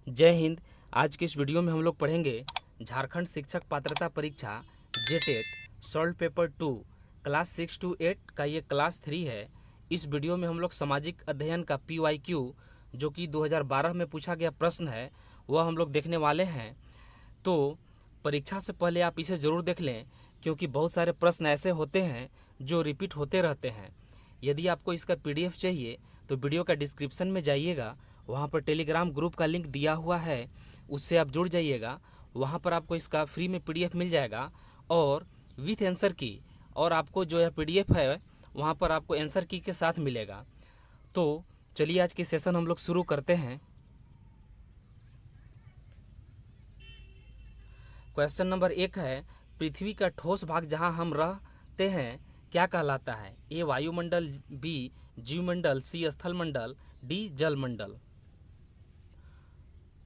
जय हिंद। आज की इस वीडियो में हम लोग पढ़ेंगे झारखंड शिक्षक पात्रता परीक्षा JTET solve paper 2 class 6 to 8 का ये क्लास 3 है। इस वीडियो में हम लोग सामाजिक अध्ययन का PYQ जो कि 2012 में पूछा गया प्रश्न है वह हम लोग देखने वाले हैं। तो परीक्षा से पहले आप इसे ज़रूर देख लें क्योंकि बहुत सारे प्रश्न ऐसे होते हैं जो रिपीट होते रहते हैं। यदि आपको इसका PDF चाहिए तो वीडियो का डिस्क्रिप्शन में जाइएगा, वहाँ पर टेलीग्राम ग्रुप का लिंक दिया हुआ है, उससे आप जुड़ जाइएगा। वहाँ पर आपको इसका फ्री में PDF मिल जाएगा और विथ आंसर की, और आपको जो है PDF है वहाँ पर आपको आंसर की के साथ मिलेगा। तो चलिए आज की सेशन हम लोग शुरू करते हैं। क्वेश्चन नंबर 1 है, पृथ्वी का ठोस भाग जहां हम रहते हैं क्या कहलाता है? ए वायुमंडल, बी जीवमंडल, सी स्थलमंडल, डी जलमंडल।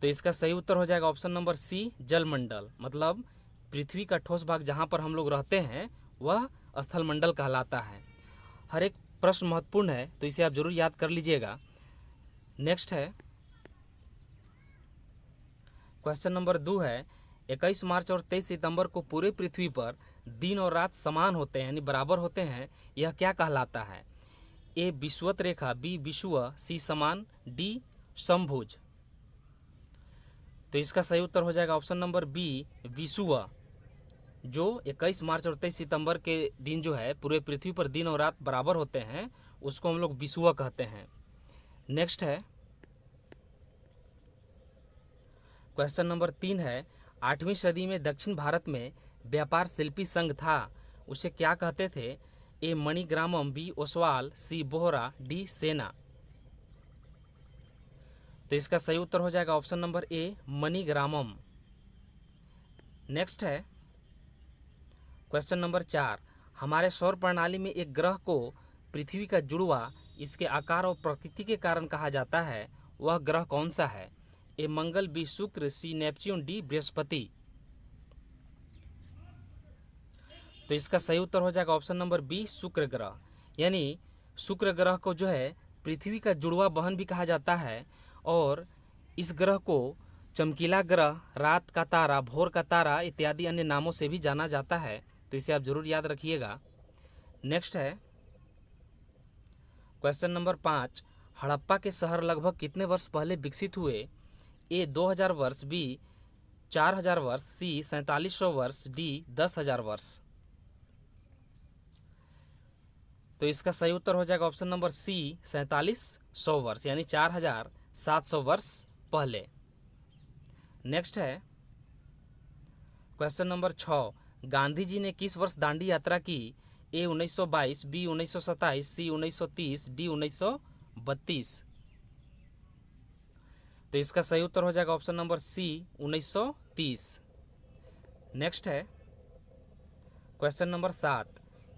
तो इसका सही उत्तर हो जाएगा ऑप्शन नंबर सी जलमंडल। मतलब पृथ्वी का ठोस भाग जहां पर हम लोग रहते हैं वह स्थलमंडल कहलाता है। हर एक प्रश्न महत्वपूर्ण है तो इसे आप जरूर याद कर लीजिएगा। नेक्स्ट है क्वेश्चन नंबर 2 है, 21 मार्च और 23 सितंबर को पूरे पृथ्वी पर दिन और रात समान होते हैं यानी बराबर होते हैं, यह क्या कहलाता है? ए विषुवत रेखा, बी विषुव, सी समान, डी समभुज। तो इसका सही उत्तर हो जाएगा ऑप्शन नंबर बी विषुव। जो 21 मार्च और 23 सितंबर के दिन जो है पूरे पृथ्वी पर दिन और रात बराबर होते हैं उसको हम लोग विषुव कहते हैं। नेक्स्ट है क्वेश्चन नंबर 3 है, 8वीं सदी में दक्षिण भारत में व्यापार शिल्पी संघ था, उसे क्या कहते थे? ए मणिग्रामम, बी ओसवाल, सी बोहरा, डी सेना। तो इसका सही उत्तर हो जाएगा ऑप्शन नंबर ए मणिग्रामम। नेक्स्ट है क्वेश्चन नंबर 4, हमारे सौर प्रणाली में एक ग्रह को पृथ्वी का जुड़वा इसके आकार और प्रकृति के कारण कहा जाता है, वह ग्रह कौन सा है? ए मंगल, बी शुक्र, सी नेपच्यून, डी बृहस्पति। तो इसका सही उत्तर हो जाएगा ऑप्शन नंबर बी शुक्र ग्रह। यानी शुक्र ग्रह को जो है पृथ्वी का जुड़वा बहन भी कहा जाता है और इस ग्रह को चमकीला ग्रह, रात का तारा, भोर का तारा इत्यादि अन्य नामों से भी जाना जाता है। तो इसे आप जरूर याद रखिएगा। नेक्स्ट है क्वेश्चन नंबर 5, हड़प्पा के शहर लगभग कितने वर्ष पहले विकसित हुए? ए 2000 वर्ष, बी 4000 वर्ष, सी 4700 वर्ष, डी 10,000 वर्ष। तो इसका सही उत्तर हो जाएगा ऑप्शन नंबर सी 4700 वर्ष यानी 4700 वर्ष पहले। नेक्स्ट है क्वेश्चन नंबर 6, गांधी जी ने किस वर्ष दांडी यात्रा की? ए 1922, बी 1927, सी 1930, डी 1932। तो इसका सही उत्तर हो जाएगा ऑप्शन नंबर सी 1930। नेक्स्ट है क्वेश्चन नंबर 7,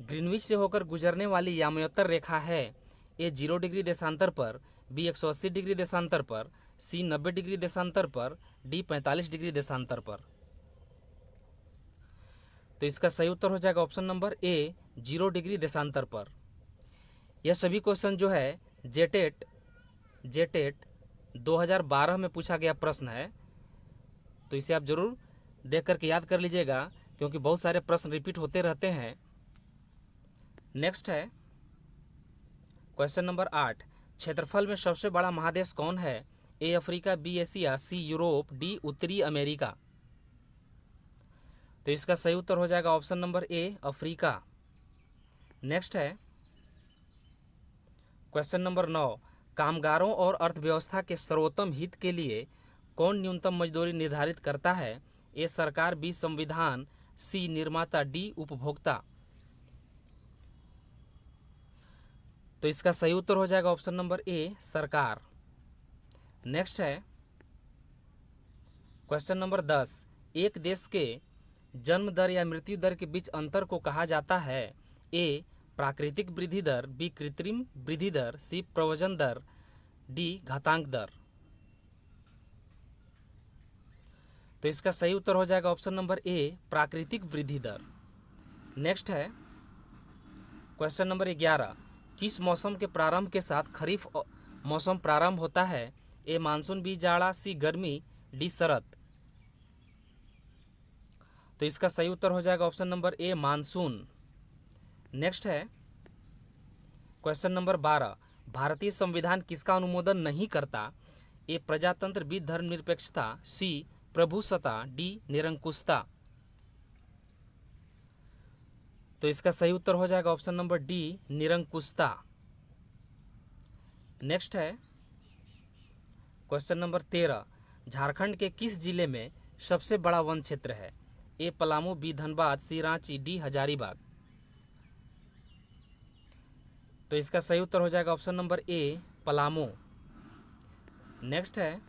ग्रीनविच से होकर गुजरने वाली यामयोत्तर रेखा है? ए 0 डिग्री देशांतर पर, बी 180 डिग्री देशांतर पर, सी 90 डिग्री देशांतर पर, डी 45 डिग्री देशांतर पर। तो इसका सही उत्तर हो जाएगा ऑप्शन नंबर ए 0 डिग्री देशांतर पर। यह सभी क्वेश्चन जो है जेटेट 2012 में पूछा गया प्रश्न है, तो इसे आप जरूर देख करके याद कर लीजिएगा क्योंकि बहुत सारे प्रश्न रिपीट होते रहते हैं। नेक्स्ट है क्वेश्चन नंबर 8, क्षेत्रफल में सबसे बड़ा महादेश कौन है? A Africa, B Asia, C Europe, D उत्तरी अमेरिका। तो इसका सही उत्तर हो जाएगा option number A Africa. Next है क्वेश्चन नंबर 9, कामगारों और अर्थव्यवस्था के सर्वोत्तम हित के लिए कौन न्यूनतम मजदूरी निर्धारित करता है? ए सरकार, बी संविधान, सी निर्माता, डी उपभोक्ता। तो इसका सही उत्तर हो जाएगा ऑप्शन नंबर ए सरकार। नेक्स्ट है क्वेश्चन नंबर 10, एक देश के जन्म दर या मृत्यु दर के बीच अंतर को कहा जाता है? ए प्राकृतिक वृद्धि दर, बी कृत्रिम वृद्धि दर, सी प्रव्रजन दर, डी घातांक दर। तो इसका सही उत्तर हो जाएगा ऑप्शन नंबर ए प्राकृतिक वृद्धि दर। नेक्स्ट है क्वेश्चन नंबर 11, किस मौसम के प्रारंभ के साथ खरीफ मौसम प्रारंभ होता है? ए मानसून, बी जाड़ा, सी गर्मी, डी शरत। तो इसका सही उत्तर हो जाएगा ऑप्शन नंबर ए मानसून। नेक्स्ट है क्वेश्चन नंबर 12, भारतीय संविधान किसका अनुमोदन नहीं करता? ए प्रजातंत्र, बी धर्मनिरपेक्षता, सी प्रभुसत्ता, डी निरंकुशता। तो इसका सही उत्तर हो जाएगा ऑप्शन नंबर डी निरंकुशता। नेक्स्ट है क्वेश्चन नंबर 13, झारखंड के किस जिले में सबसे बड़ा वन क्षेत्र है? ए पलामू, बी धनबाद, सी रांची, डी हजारीबाग। तो इसका सही उत्तर हो जाएगा ऑप्शन नंबर ए पलामू। नेक्स्ट है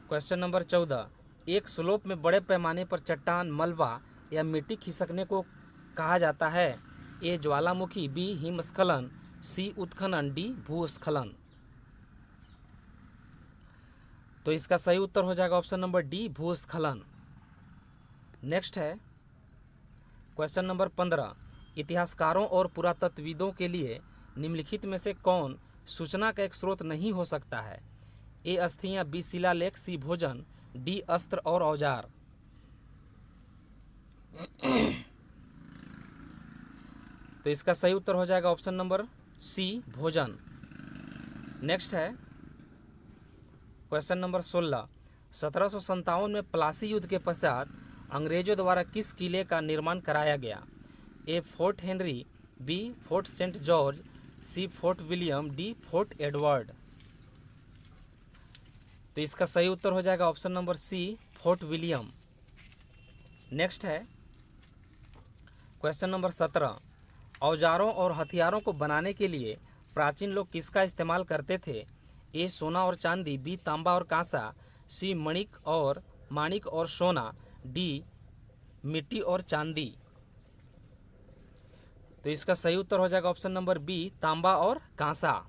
क्वेश्चन नंबर 14, एक स्लोप में बड़े पैमाने पर चट्टान, मलबा या मिट्टी खिसकने को कहा जाता है? ए ज्वालामुखी, बी हिमस्खलन, सी उत्खनन, डी भूस्खलन। तो इसका सही उत्तर हो जाएगा ऑप्शन नंबर डी भूस्खलन। नेक्स्ट है क्वेश्चन नंबर 15, इतिहासकारों और पुरातत्वविदों के लिए निम्नलिखित में से कौन सूचना का एक स्रोत नहीं हो सकता है? ए अस्थियां, बी शिलालेख, सी भोजन, डी अस्त्र और औजार। तो इसका सही उत्तर हो जाएगा ऑप्शन नंबर सी भोजन। नेक्स्ट है क्वेश्चन नंबर 16, 1757 में प्लासी युद्ध के पश्चात अंग्रेजों द्वारा किस किले का निर्माण कराया गया? A Fort Henry, B Fort Saint George, C Fort William, D Fort Edward. तो इसका सही उत्तर हो जाएगा option number C Fort William. Next है क्वेश्चन नंबर 17, औजारों और हथियारों को बनाने के लिए प्राचीन लोग किसका इस्तेमाल करते थे? ए सोना और चांदी, बी तांबा और कांसा, सी माणिक और सोना, डी मिट्टी और चांदी। तो इसका सही उत्तर हो जाएगा ऑप्शन नंबर बी तांबा और कांसा।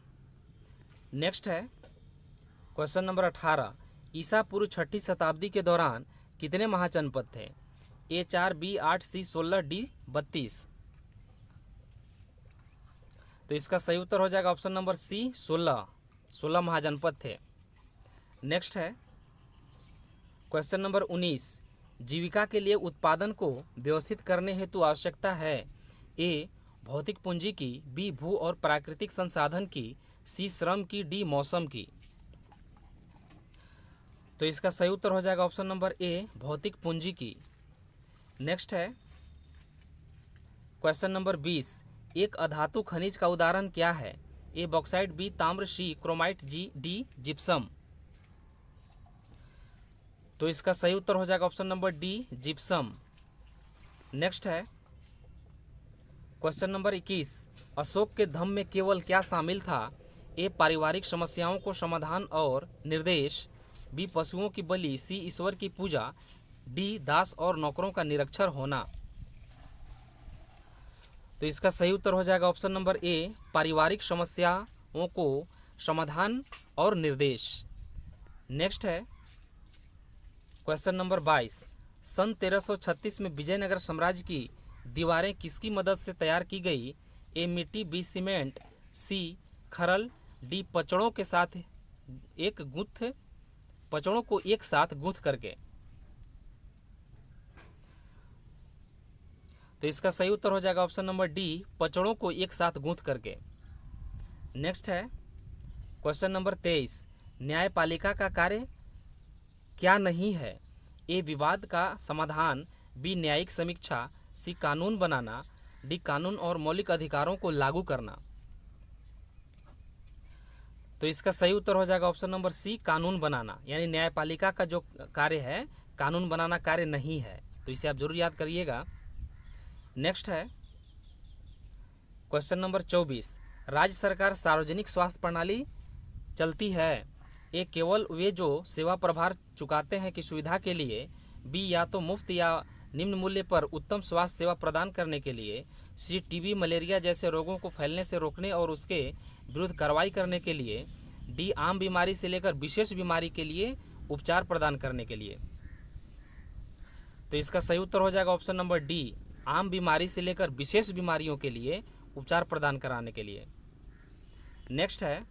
नेक्स्ट है क्वेश्चन नंबर 18, ईसा पूर्व 6ठी शताब्दी के दौरान कितने महाजनपद थे? ए 4, बी 8, सी 16, डी 32। तो इसका सही उत्तर हो जाएगा ऑप्शन नंबर सी 16 महाजनपद थे। नेक्स्ट है क्वेश्चन नंबर 19, जीविका के लिए उत्पादन को व्यवस्थित करने हेतु आवश्यकता है? ए भौतिक पूंजी की, बी भू और प्राकृतिक संसाधन की, सी श्रम की, डी मौसम की। तो इसका सही उत्तर हो जाएगा ऑप्शन नंबर ए भौतिक पूंजी की। नेक्स्ट है क्वेश्चन नंबर 20, एक अधातु खनिज का उदाहरण क्या है? ए बॉक्साइट, बी ताम्र, सी क्रोमाइट, डी जिप्सम। तो इसका सही उत्तर हो जाएगा option number D gypsum. Next है क्वेश्चन नंबर 21, अशोक के धम्म में केवल क्या शामिल था? ए पारिवारिक समस्याओं को समाधान और निर्देश, बी पशुओं की बलि, सी ईश्वर की पूजा, डी दास और नौकरों का निरक्षर होना। तो इसका सही उत्तर हो जाएगा ऑप्शन नंबर ए पारिवारिक समस्याओं को समाधान और निर्देश। नेक्स्ट है क्वेश्चन नंबर 22, सन 1336 में विजयनगर साम्राज्य की दीवारें किसकी मदद से तैयार की गई? ए मिट्टी, बी सीमेंट, सी खरल, डी पचड़ों को एक साथ गूंथ करके। तो इसका सही उत्तर हो जाएगा ऑप्शन नंबर डी पचड़ों को एक साथ गूंथ करके। नेक्स्ट है क्वेश्चन नंबर 23, न्यायपालिका का कार्य क्या नहीं है? ए विवाद का समाधान, बी न्यायिक समीक्षा, सी कानून बनाना, डी कानून और मौलिक अधिकारों को लागू करना। तो इसका सही उत्तर हो जाएगा ऑप्शन नंबर सी कानून बनाना, यानी न्यायपालिका का जो कार्य है कानून बनाना कार्य नहीं है। तो इसे आप जरूर याद करिएगा। नेक्स्ट है क्वेश्चन नंबर 24, राज्य सरकार सार्वजनिक स्वास्थ्य प्रणाली चलती है? ए केवल वे जो सेवा प्रभार चुकाते हैं की सुविधा के लिए, बी या तो मुफ्त या निम्न मूल्य पर उत्तम स्वास्थ्य सेवा प्रदान करने के लिए, सी टीबी मलेरिया जैसे रोगों को फैलने से रोकने और उसके विरुद्ध कार्रवाई करने के लिए, डी आम बीमारी से लेकर विशेष बीमारी के लिए उपचार प्रदान करने के लिए। तो इसका सही उत्तर हो जाएगा ऑप्शन नंबर डी आम बीमारी से लेकर विशेष बीमारियों के लिए उपचार प्रदान कराने के लिए। नेक्स्ट है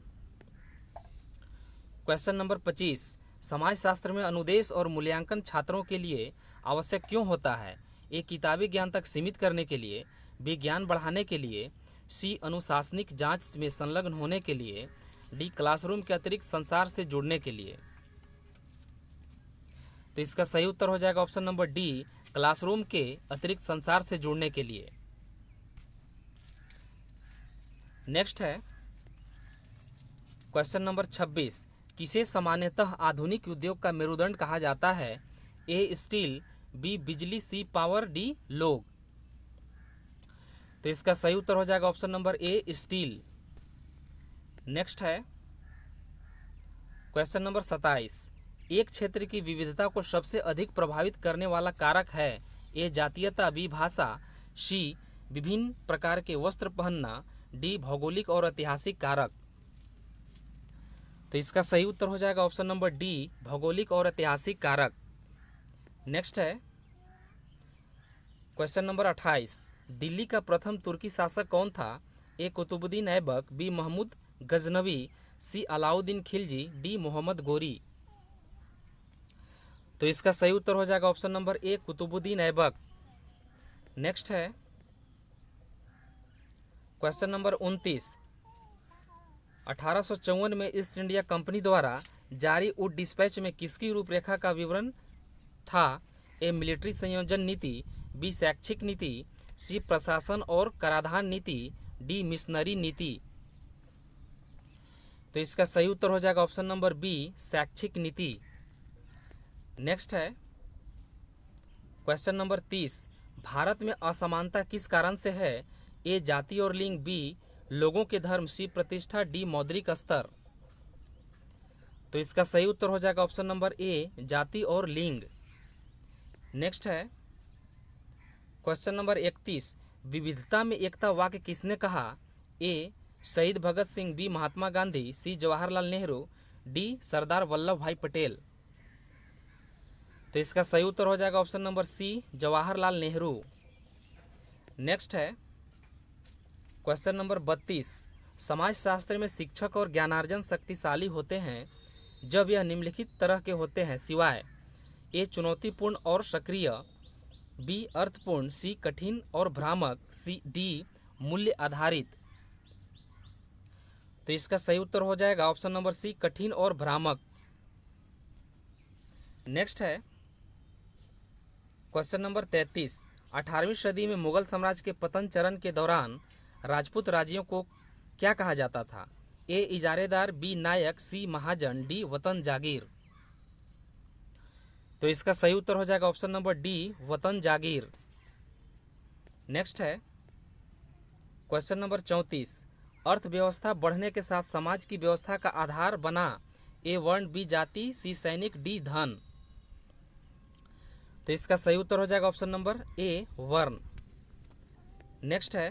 क्वेश्चन नंबर 25, समाजशास्त्र में अनुदेश और मूल्यांकन छात्रों के लिए आवश्यक क्यों होता है? ए किताबी ज्ञान तक सीमित करने के लिए, बी ज्ञान बढ़ाने के लिए, सी अनुशासनिक जांच में संलग्न होने के लिए, डी क्लासरूम के अतिरिक्त संसार से जुड़ने के लिए। तो इसका सही उत्तर हो जाएगा ऑप्शन नंबर डी, क्लासरूम के अतिरिक्त संसार से जुड़ने के लिए। नेक्स्ट है क्वेश्चन नंबर 26, किसे सामान्यतः आधुनिक उद्योग का मेरुदंड कहा जाता है? ए स्टील, बी बिजली, सी पावर, डी लोग। तो इसका सही उत्तर हो जाएगा ऑप्शन नंबर ए, स्टील। नेक्स्ट है क्वेश्चन नंबर 27, एक क्षेत्र की विविधता को सबसे अधिक प्रभावित करने वाला कारक है? ए जातीयता, बी भाषा, सी विभिन्न प्रकार के वस्त्र पहनना, डी भौगोलिक और ऐतिहासिक कारक। तो इसका सही उत्तर हो जाएगा ऑप्शन नंबर डी, भौगोलिक और ऐतिहासिक कारक। नेक्स्ट है क्वेश्चन नंबर 28, दिल्ली का प्रथम तुर्की शासक कौन था? A Qutubuddin Aibak, B Mahmud Ghaznavi, C Alauddin Khilji, D Mohammad Ghori. तो इसका सही उत्तर हो जाएगा option number A, Qutubuddin Aibak. Next है क्वेश्चन नंबर 29, 1854 में ईस्ट इंडिया कंपनी द्वारा जारी वुड डिस्पैच में किसकी रूपरेखा का विवरण था? ए मिलिट्री संयोजन नीति, बी शैक्षिक नीति, सी प्रशासन और कराधान नीति, डी मिशनरी नीति। तो इसका सही उत्तर हो जाएगा ऑप्शन नंबर बी, शैक्षिक नीति। नेक्स्ट है क्वेश्चन नंबर 30, भारत में असमानता किस कारण से है? ए जाति और लिंग, बी लोगों के धर्म, सी प्रतिष्ठा, डी मौद्रिक स्तर। तो इसका सही उत्तर हो जाएगा ऑप्शन नंबर ए, जाति और लिंग। नेक्स्ट है क्वेश्चन नंबर 31, विविधता में एकता वाक्य किसने कहा? A Shaheed Bhagat Singh, B Mahatma Gandhi, C Jawaharlal Nehru, D Sardar Vallabh Bhai Patel. तो इसका सही उत्तर हो जाएगा option number C, Jawaharlal Nehru. Next है क्वेश्चन नंबर 32, समाजशास्त्र में शिक्षक और ज्ञानार्जन शक्तिशाली होते हैं जब यह निम्नलिखित तरह के होते हैं सिवाय? ए चुनौतीपूर्ण और सक्रिय, बी अर्थपूर्ण, सी कठिन और भ्रामक, सी डी मूल्य आधारित। तो इसका सही उत्तर हो जाएगा ऑप्शन नंबर सी, कठिन और भ्रामक। नेक्स्ट है क्वेश्चन नंबर 33, 18वीं सदी में मुगल साम्राज्य के पतन चरण के दौरान राजपूत राज्यों को क्या कहा जाता था? ए इजारेदार, बी नायक, सी महाजन, डी वतन जागीर। तो इसका सही उत्तर हो जाएगा ऑप्शन नंबर डी, वतन जागीर। नेक्स्ट है क्वेश्चन नंबर 34, अर्थव्यवस्था बढ़ने के साथ समाज की व्यवस्था का आधार बना? ए वर्ण, बी जाति, सी सैनिक, डी धन। तो इसका सही उत्तर हो जाएगा ऑप्शन नंबर ए, वर्ण। नेक्स्ट है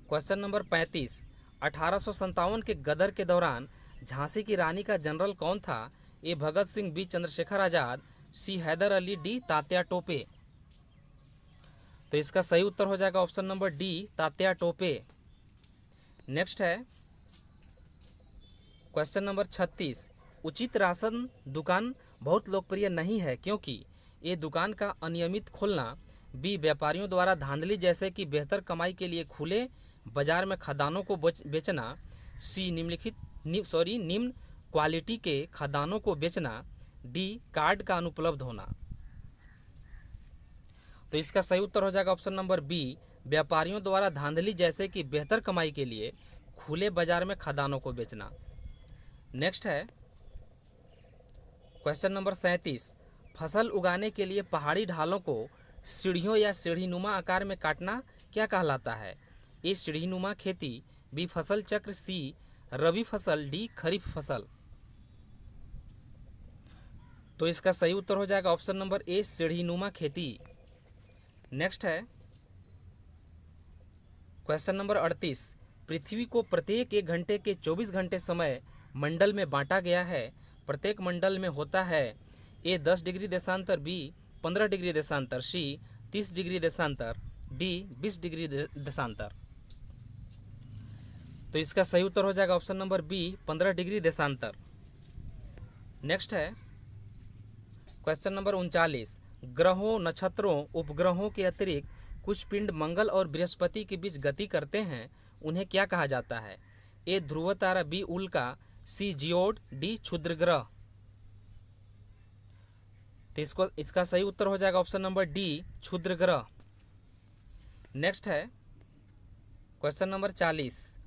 क्वेश्चन नंबर 35, 1857 के गदर के दौरान झांसी की रानी का जनरल कौन था? ए भगत सिंह, बी चंद्रशेखर आजाद, सी हैदर अली, डी तात्या टोपे। तो इसका सही उत्तर हो जाएगा option number D, Tatya Tope. Next है क्वेश्चन नंबर 36, उचित राशन दुकान बहुत लोकप्रिय नहीं है क्योंकि? ए दुकान का अनियमित खोलना, बी व्यापारियों द्वारा धांधली जैसे कि बेहतर कमाई के लिए खुले बाजार में खदानों को बेचना, सी निम्न क्वालिटी के खदानों को बेचना, डी कार्ड का अनुपलब्ध होना। तो इसका सही उत्तर हो जाएगा ऑप्शन नंबर बी, व्यापारियों द्वारा धांधली जैसे कि बेहतर कमाई के लिए खुले बाजार में खदानों को बेचना। नेक्स्ट है क्वेश्चन नंबर 37, फसल उगाने के लिए पहाड़ी ढालों को सीढ़ियों या सीढ़ीनुमा आकार में काटना क्या कहलाता है? ए सीढ़ीनुमा खेती, बी फसल चक्र, सी रबी फसल, डी खरीफ फसल। तो इसका सही उत्तर हो जाएगा ऑप्शन नंबर ए, सीढ़ीनुमा खेती। नेक्स्ट है क्वेश्चन नंबर 38, पृथ्वी को प्रत्येक 1 घंटे के 24 घंटे समय मंडल में बांटा गया है। प्रत्येक मंडल में होता है ए 10 डिग्री देशांतर, बी 15 डिग्री देशांतर, सी 30 डिग्री देशांतर, डी 20 डिग्री देशांतर। तो इसका सही उत्तर हो जाएगा ऑप्शन नंबर बी, 15 डिग्री देशांतर। नेक्स्ट है क्वेश्चन नंबर 39। ग्रहों, नक्षत्रों, उपग्रहों के अतिरिक्त कुछ पिंड मंगल और बृहस्पति के बीच गति करते हैं, उन्हें क्या कहा जाता है? ए ध्रुव तारा, बी उल्का, सी जियोड, डी क्षुद्र ग्रह। तो इसका सही उत्तर हो जाएगा ऑप्शन नंबर डी, क्षुद्र ग्रह। नेक्स्ट है क्वेश्चन नंबर 40।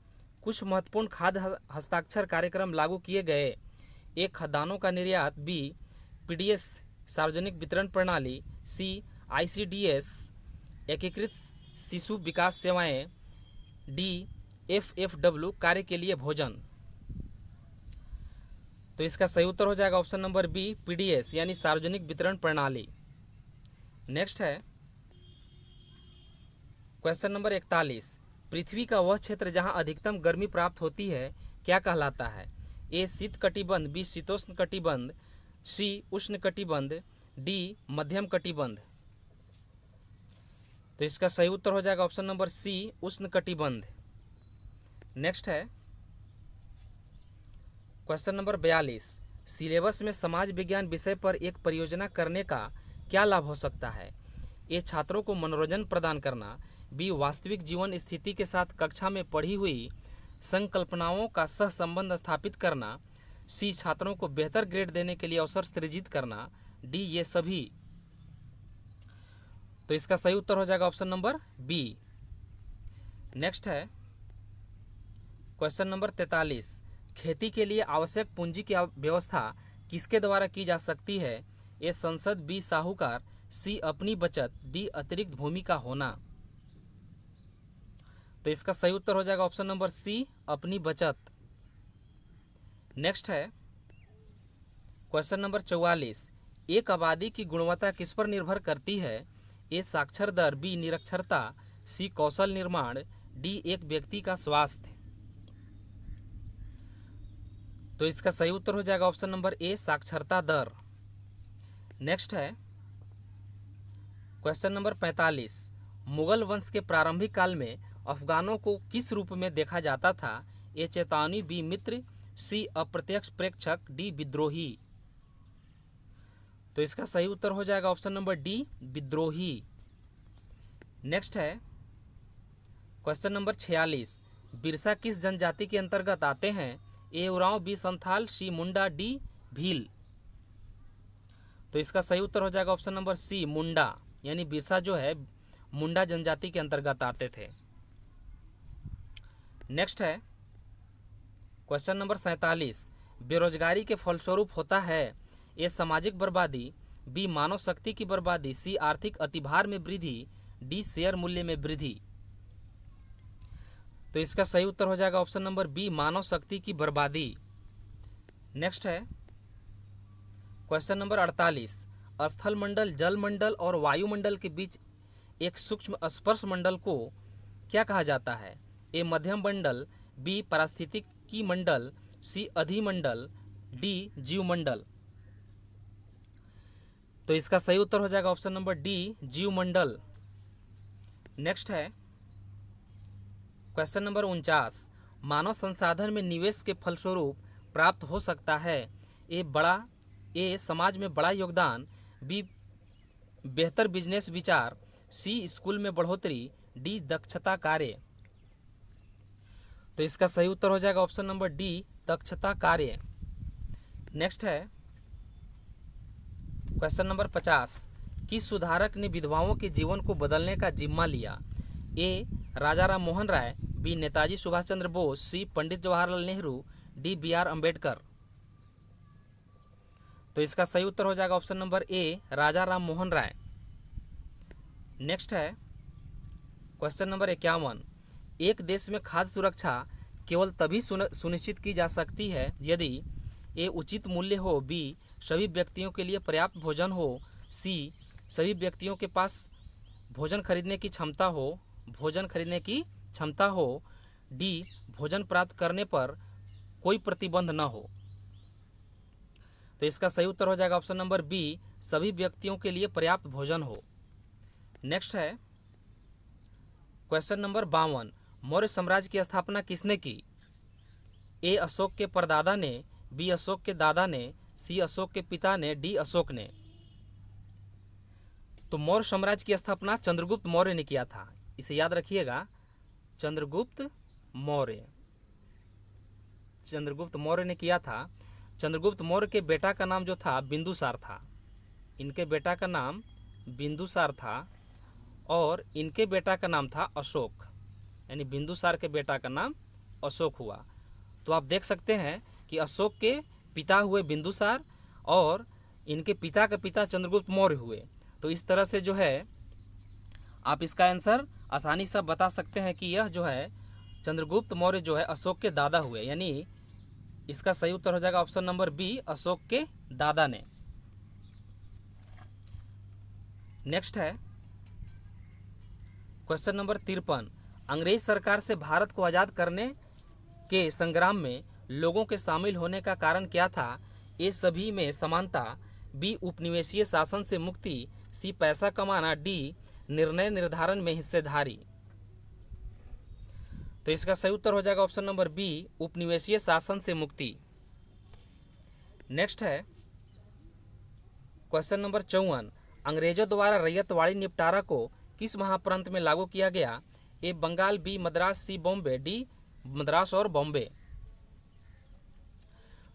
कुछ महत्वपूर्ण खाद्य हस्ताक्षर कार्यक्रम लागू किए गए। ए खदानों का निर्यात, बी पीडीएस सार्वजनिक वितरण प्रणाली, सी आईसीडीएस एकीकृत शिशु विकास सेवाएं, डी एफएफडब्ल्यू कार्य के लिए भोजन। तो इसका सही उत्तर हो जाएगा ऑप्शन नंबर बी, पीडीएस यानी सार्वजनिक वितरण प्रणाली। नेक्स्ट है क्वेश्चन नंबर 41। पृथ्वी का वह क्षेत्र जहां अधिकतम गर्मी प्राप्त होती है क्या कहलाता है? ए शीत कटिबंध, बी शीतोष्ण कटिबंध, सी उष्ण कटिबंध, डी मध्यम कटिबंध। तो इसका सही उत्तर हो जाएगा ऑप्शन नंबर सी, उष्ण कटिबंध। नेक्स्ट है क्वेश्चन नंबर 42। सिलेबस में समाज विज्ञान विषय पर एक परियोजना करने का क्या लाभ हो सकता है? ए छात्रों को मनोरंजन प्रदान करना, बी वास्तविक जीवन स्थिति के साथ कक्षा में पढ़ी हुई संकल्पनाओं का सह संबंध स्थापित करना, सी छात्रों को बेहतर ग्रेड देने के लिए अवसर सृजित करना, डी ये सभी। तो इसका सही उत्तर हो जाएगा ऑप्शन नंबर बी। नेक्स्ट है क्वेश्चन नंबर 43। खेती के लिए आवश्यक पूंजी की व्यवस्था किसके द्वारा की जा सकती है? ए संसद, बी साहूकार, सी अपनी बचत, डी अतिरिक्त भूमि का होना। तो इसका सही उत्तर हो जाएगा ऑप्शन नंबर सी, अपनी बचत। नेक्स्ट है क्वेश्चन नंबर 44। एक आबादी की गुणवत्ता किस पर निर्भर करती है? ए साक्षर दर, बी निरक्षरता, सी कौशल निर्माण, डी एक व्यक्ति का स्वास्थ्य। तो इसका सही उत्तर हो जाएगा ऑप्शन नंबर ए, साक्षरता दर। नेक्स्ट है क्वेश्चन नंबर 45। मुगल वंश के प्रारंभिक काल में अफगानों को किस रूप में देखा जाता था? ए चेतावनी, बी मित्र, सी अप्रत्यक्ष प्रेक्षक, डी विद्रोही। तो इसका सही उत्तर हो जाएगा ऑप्शन नंबर डी, विद्रोही। नेक्स्ट है क्वेश्चन नंबर 46। बिरसा किस जनजाति के अंतर्गत आते हैं? ए उरांव, बी संथाल, सी मुंडा, डी भील। तो इसका सही उत्तर हो जाएगा ऑप्शन नंबर सी, मुंडा, यानी बिरसा जो है मुंडा जनजाति के अंतर्गत आते थे। नेक्स्ट है क्वेश्चन नंबर 47। बेरोजगारी के फलस्वरूप होता है? ए सामाजिक बर्बादी, बी मानव शक्ति की बर्बादी, सी आर्थिक अतिभार में वृद्धि, डी शेयर मूल्य में वृद्धि। तो इसका सही उत्तर हो जाएगा ऑप्शन नंबर बी, मानव शक्ति की बर्बादी। नेक्स्ट है क्वेश्चन नंबर 48। स्थल मंडल, जल मंडल और वायुमंडल के बीच एक सूक्ष्म स्पर्श मंडल को क्या कहा जाता है? ए मध्यम मंडल, बी पारिस्थितिकी मंडल, सी अधिमंडल, डी जीवमंडल। तो इसका सही उत्तर हो जाएगा ऑप्शन नंबर डी, जीवमंडल। नेक्स्ट है क्वेश्चन नंबर 49। मानव संसाधन में निवेश के फलस्वरूप प्राप्त हो सकता है? ए समाज में बड़ा योगदान, बी बेहतर बिजनेस विचार, सी स्कूल में बढ़ोतरी, डी दक्षता कार्य। तो इसका सही उत्तर हो जाएगा ऑप्शन नंबर डी, दक्षता कार्य। नेक्स्ट है क्वेश्चन नंबर 50। किस सुधारक ने विधवाओं के जीवन को बदलने का जिम्मा लिया? A Raja Ram Mohan Roy, B Netaji Subhash Chandra Bose, C Pandit Jawaharlal Nehru, D B R Ambedkar. तो इसका सही उत्तर हो जाएगा option number A, Raja Ram Mohan Roy. Next है क्वेश्चन नंबर 51। एक देश में खाद्य सुरक्षा केवल तभी सुनिश्चित की जा सकती है यदि ए उचित मूल्य हो, बी सभी व्यक्तियों के लिए पर्याप्त भोजन हो, सी सभी व्यक्तियों के पास भोजन खरीदने की क्षमता हो, डी भोजन प्राप्त करने पर कोई प्रतिबंध न हो। तो इसका सही उत्तर हो जाएगा ऑप्शन नंबर बी, सभी व्यक्तियों के लिए पर्याप्त भोजन हो। नेक्स्ट है क्वेश्चन नंबर 52। मौर्य साम्राज्य की स्थापना किसने की? ए अशोक के परदादा ने, बी अशोक के दादा ने, सी अशोक के पिता ने, डी अशोक ने। तो मौर्य साम्राज्य की स्थापना चंद्रगुप्त मौर्य ने किया था, इसे याद रखिएगा, चंद्रगुप्त मौर्य, चंद्रगुप्त मौर्य ने किया था। चंद्रगुप्त मौर्य के बेटा का नाम जो था बिंदुसार था, इनके बेटा का नाम बिंदुसार था और इनके बेटा का नाम था अशोक, यानी बिंदुसार के बेटा का नाम अशोक हुआ। तो आप देख सकते हैं कि अशोक के पिता हुए बिंदुसार और इनके पिता के पिता चंद्रगुप्त मौर्य हुए। तो इस तरह से जो है आप इसका आंसर आसानी से बता सकते हैं कि यह जो है चंद्रगुप्त मौर्य जो है अशोक के दादा हुए, यानी इसका सही उत्तर हो जाएगा ऑप्शन नंबर बी, अशोक के दादा ने। नेक्स्ट है क्वेश्चन नंबर 53। अंग्रेज सरकार से भारत को आज़ाद करने के संग्राम में लोगों के शामिल होने का कारण क्या था? ए सभी में समानता, बी उपनिवेशीय शासन से मुक्ति, सी पैसा कमाना, डी निर्णय निर्धारण में हिस्सेदारी। तो इसका सही उत्तर हो जाएगा ऑप्शन नंबर बी, उपनिवेशीय शासन से मुक्ति। नेक्स्ट है क्वेश्चन नंबर 54। अंग्रेजों द्वारा रैयतवाड़ी निपटारा को किस महाप्रांत में लागू किया गया? ए बंगाल, बी मद्रास, सी बॉम्बे, डी मद्रास और बॉम्बे।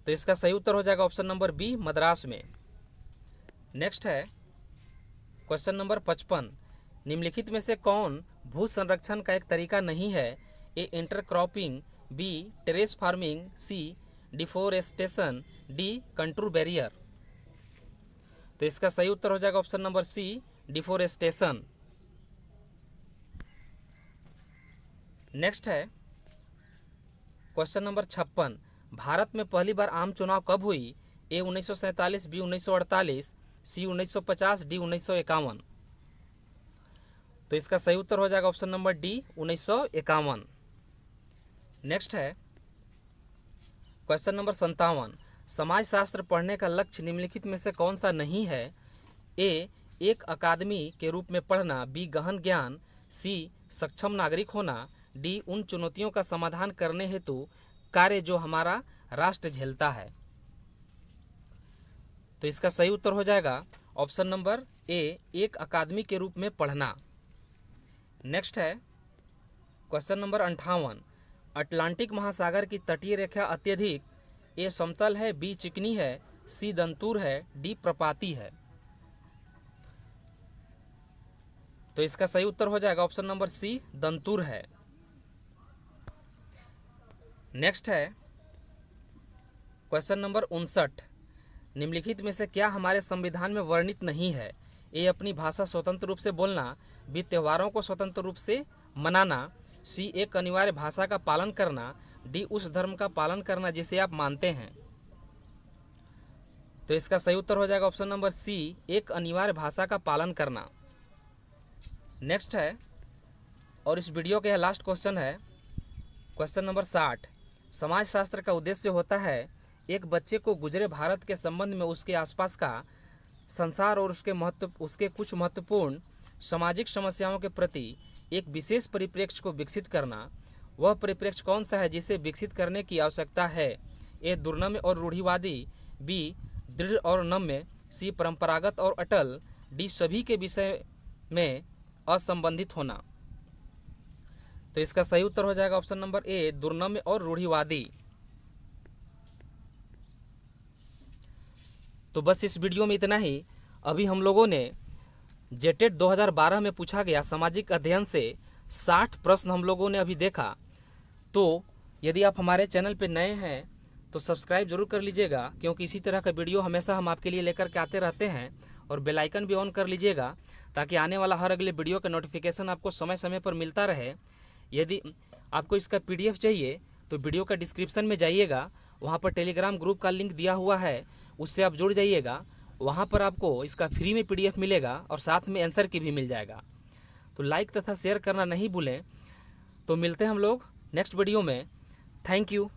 तो इसका सही उत्तर हो जाएगा ऑप्शन नंबर बी, मद्रास में। नेक्स्ट है क्वेश्चन नंबर 55। निम्नलिखित में से कौन भू संरक्षण का एक तरीका नहीं है? A intercropping, B terrace farming, C deforestation, D contour barrier. तो इसका सही उत्तर हो जाएगा option number C, deforestation. Next है क्वेश्चन नंबर 56। भारत में पहली बार आम चुनाव कब हुई? A 1947, B 1948, C 1950, D 1951। तो इसका सही उत्तर हो जाएगा ऑप्शन नंबर डी, 1951। नेक्स्ट है क्वेश्चन नंबर 57। समाजशास्त्र पढ़ने का लक्ष्य निम्नलिखित में से कौन सा नहीं है? ए एक अकादमी के रूप में पढ़ना, बी गहन ज्ञान, सी सक्षम नागरिक होना, डी उन चुनौतियों का समाधान करने हेतु कार्य जो हमारा राष्ट्र झेलता है। तो इसका सही उत्तर हो जाएगा ऑप्शन नंबर ए, एक अकादमी के रूप में पढ़ना। नेक्स्ट है क्वेश्चन नंबर 58। अटलांटिक महासागर की तटीय रेखा अत्यधिक ए समतल है, बी चिकनी है, सी दंतुर है, डी प्रपाती है। तो इसका सही उत्तर हो जाएगा ऑप्शन नंबर सी, दंतुर है। नेक्स्ट है क्वेश्चन नंबर 59। निम्नलिखित में से क्या हमारे संविधान में वर्णित नहीं है? ए अपनी भाषा स्वतंत्र रूप से बोलना, बी त्योहारों को स्वतंत्र रूप से मनाना, सी एक अनिवार्य भाषा का पालन करना, डी उस धर्म का पालन करना जिसे आप मानते हैं। तो इसका सही उत्तर हो जाएगा ऑप्शन नंबर सी, एक अनिवार्य भाषा का पालन करना। नेक्स्ट है और इस वीडियो का लास्ट क्वेश्चन है क्वेश्चन नंबर 60। समाजशास्त्र का उद्देश्य होता है एक बच्चे को गुजरे भारत के संबंध में उसके आसपास का संसार और उसके कुछ महत्वपूर्ण सामाजिक समस्याओं के प्रति एक विशेष परिप्रेक्ष्य को विकसित करना। वह परिप्रेक्ष्य कौन सा है जिसे विकसित करने की आवश्यकता है? ए दुर्नम्य और रूढ़िवादी, बी दृढ़ और नम्य, सी परंपरागत और अटल, डी सभी के विषय में असंबंधित होना। तो इसका सही उत्तर हो जाएगा ऑप्शन नंबर ए, दुर्नम्य और रूढ़िवादी। तो बस इस वीडियो में इतना ही। अभी हम लोगों ने जेटेट 2012 में पूछा गया सामाजिक अध्ययन से 60 प्रश्न हम लोगों ने अभी देखा। तो यदि आप हमारे चैनल पर नए हैं तो सब्सक्राइब जरूर कर लीजिएगा, क्योंकि इसी तरह का वीडियो हमेशा हम आपके लिए लेकर के आते रहते हैं। और बेल आइकन भी ऑन कर लीजिएगा ताकि आने वाला हर अगले वीडियो का नोटिफिकेशन आपको समय समय पर मिलता रहे। यदि आपको इसका PDF चाहिए तो वीडियो का डिस्क्रिप्शन में जाइएगा, वहाँ पर टेलीग्राम ग्रुप का लिंक दिया हुआ है, उससे आप जुड़ जाइएगा। वहाँ पर आपको इसका फ्री में PDF मिलेगा और साथ में आंसर की भी मिल जाएगा। तो लाइक तथा शेयर करना नहीं भूलें। तो मिलते हैं हम लोग नेक्स्ट वीडियो में। Thank you.